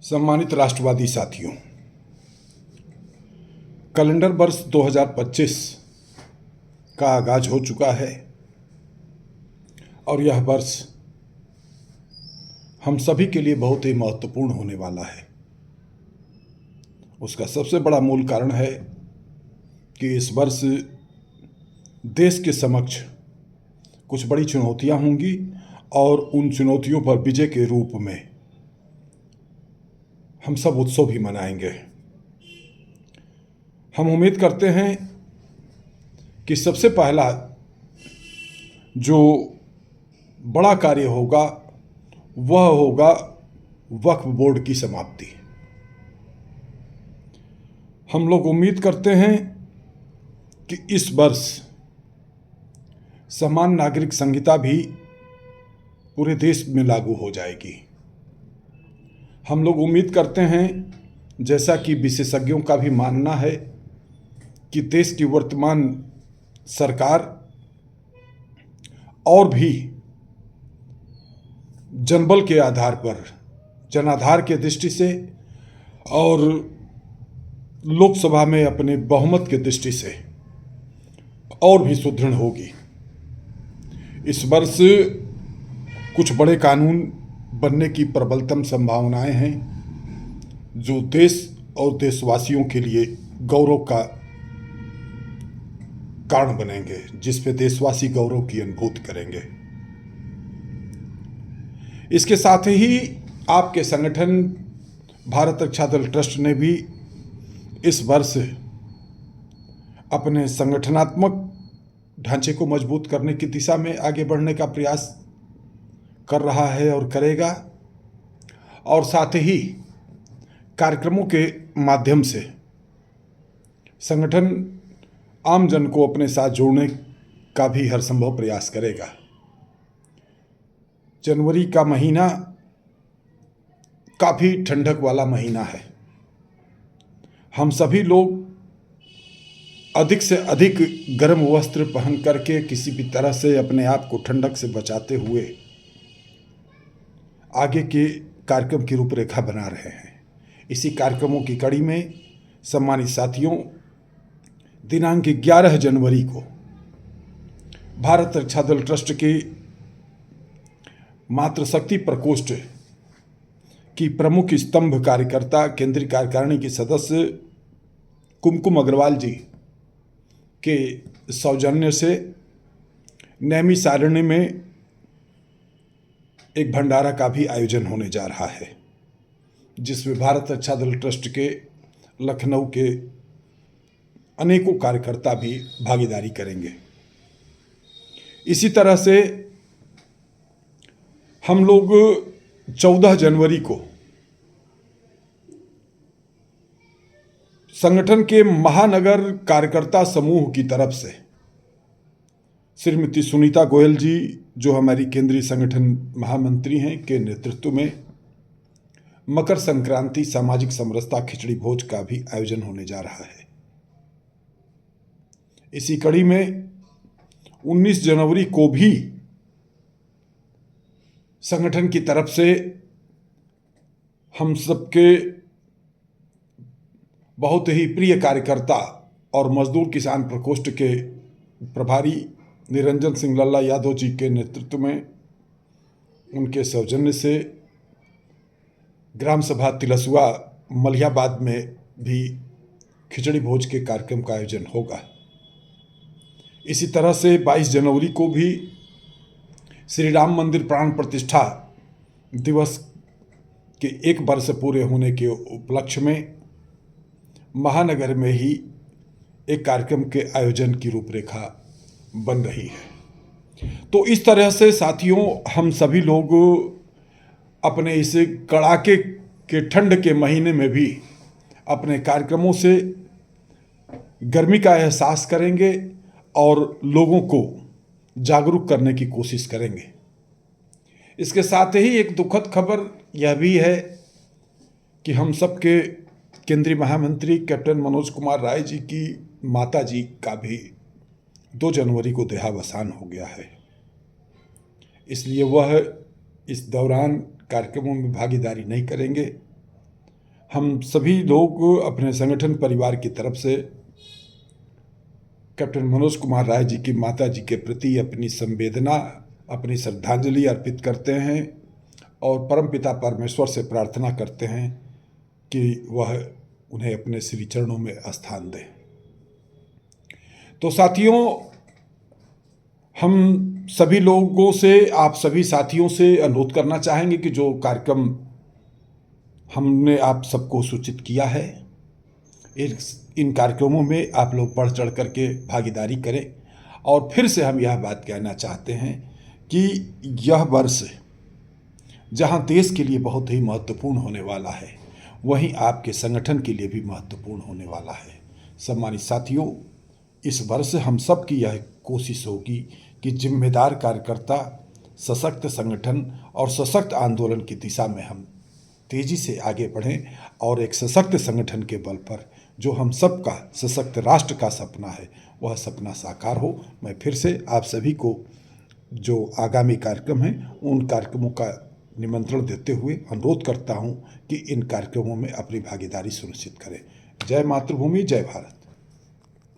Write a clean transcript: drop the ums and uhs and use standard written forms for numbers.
सम्मानित राष्ट्रवादी साथियों, कैलेंडर वर्ष 2025 का आगाज हो चुका है और यह वर्ष हम सभी के लिए बहुत ही महत्वपूर्ण होने वाला है। उसका सबसे बड़ा मूल कारण है कि इस वर्ष देश के समक्ष कुछ बड़ी चुनौतियां होंगी और उन चुनौतियों पर विजय के रूप में हम सब उत्सव भी मनाएंगे। हम उम्मीद करते हैं कि सबसे पहला जो बड़ा कार्य होगा वह होगा वक्फ बोर्ड की समाप्ति। हम लोग उम्मीद करते हैं कि इस वर्ष समान नागरिक संहिता भी पूरे देश में लागू हो जाएगी। हम लोग उम्मीद करते हैं, जैसा कि विशेषज्ञों का भी मानना है, कि देश की वर्तमान सरकार और भी जनबल के आधार पर, जनाधार के दृष्टि से और लोकसभा में अपने बहुमत के दृष्टि से और भी सुदृढ़ होगी। इस वर्ष कुछ बड़े कानून बनने की प्रबलतम संभावनाएं हैं जो देश और देशवासियों के लिए गौरव का कारण बनेंगे, जिस पे देशवासी गौरव की अनुभूति करेंगे। इसके साथ ही आपके संगठन भारत रक्षा दल ट्रस्ट ने भी इस वर्ष अपने संगठनात्मक ढांचे को मजबूत करने की दिशा में आगे बढ़ने का प्रयास कर रहा है और करेगा, और साथ ही कार्यक्रमों के माध्यम से संगठन आम जन को अपने साथ जोड़ने का भी हर संभव प्रयास करेगा। जनवरी का महीना काफ़ी ठंडक वाला महीना है। हम सभी लोग अधिक से अधिक गर्म वस्त्र पहन करके किसी भी तरह से अपने आप को ठंडक से बचाते हुए आगे के कार्यक्रम की रूपरेखा बना रहे हैं। इसी कार्यक्रमों की कड़ी में सम्मानित साथियों, दिनांक 11 जनवरी को भारत रक्षा दल ट्रस्ट के मातृशक्ति प्रकोष्ठ की प्रमुख स्तंभ कार्यकर्ता, केंद्रीय कार्यकारिणी की सदस्य कुमकुम अग्रवाल जी के सौजन्य से नैमिषारण्य में एक भंडारा का भी आयोजन होने जा रहा है, जिसमें भारत रक्षा दल ट्रस्ट के लखनऊ के अनेकों कार्यकर्ता भी भागीदारी करेंगे। इसी तरह से हम लोग 14 जनवरी को संगठन के महानगर कार्यकर्ता समूह की तरफ से श्रीमती सुनीता गोयल जी, जो हमारी केंद्रीय संगठन महामंत्री हैं, के नेतृत्व में मकर संक्रांति सामाजिक समरसता खिचड़ी भोज का भी आयोजन होने जा रहा है। इसी कड़ी में 19 जनवरी को भी संगठन की तरफ से हम सबके बहुत ही प्रिय कार्यकर्ता और मजदूर किसान प्रकोष्ठ के प्रभारी निरंजन सिंह लल्ला यादव जी के नेतृत्व में, उनके सौजन्य से ग्राम सभा तिलसुआ मलियाबाद में भी खिचड़ी भोज के कार्यक्रम का आयोजन होगा। इसी तरह से 22 जनवरी को भी श्री राम मंदिर प्राण प्रतिष्ठा दिवस के 1 वर्ष पूरे होने के उपलक्ष्य में महानगर में ही एक कार्यक्रम के आयोजन की रूपरेखा बन रही है। तो इस तरह से साथियों, हम सभी लोग अपने इस कड़ाके के ठंड के महीने में भी अपने कार्यक्रमों से गर्मी का एहसास करेंगे और लोगों को जागरूक करने की कोशिश करेंगे। इसके साथ ही एक दुखद खबर यह भी है कि हम सबके केंद्रीय महामंत्री कैप्टन मनोज कुमार राय जी की माता जी का भी 2 जनवरी को देहावसान हो गया है। इसलिए वह इस दौरान कार्यक्रमों में भागीदारी नहीं करेंगे। हम सभी लोग अपने संगठन परिवार की तरफ से कैप्टन मनोज कुमार राय जी की माता जी के प्रति अपनी संवेदना, अपनी श्रद्धांजलि अर्पित करते हैं और परमपिता परमेश्वर से प्रार्थना करते हैं कि वह उन्हें अपने श्री चरणों में स्थान दे। तो साथियों, हम सभी लोगों से, आप सभी साथियों से अनुरोध करना चाहेंगे कि जो कार्यक्रम हमने आप सबको सूचित किया है, इन कार्यक्रमों में आप लोग बढ़ चढ़ करके भागीदारी करें। और फिर से हम यह बात कहना चाहते हैं कि यह वर्ष जहां देश के लिए बहुत ही महत्वपूर्ण होने वाला है, वहीं आपके संगठन के लिए भी महत्वपूर्ण होने वाला है। सम्मानित साथियों, इस वर्ष हम सब की यह कोशिश होगी कि जिम्मेदार कार्यकर्ता, सशक्त संगठन और सशक्त आंदोलन की दिशा में हम तेजी से आगे बढ़ें और एक सशक्त संगठन के बल पर जो हम सबका सशक्त राष्ट्र का सपना है, वह सपना साकार हो। मैं फिर से आप सभी को जो आगामी कार्यक्रम हैं, उन कार्यक्रमों का निमंत्रण देते हुए अनुरोध करता हूं कि इन कार्यक्रमों में अपनी भागीदारी सुनिश्चित करें। जय मातृभूमि, जय भारत।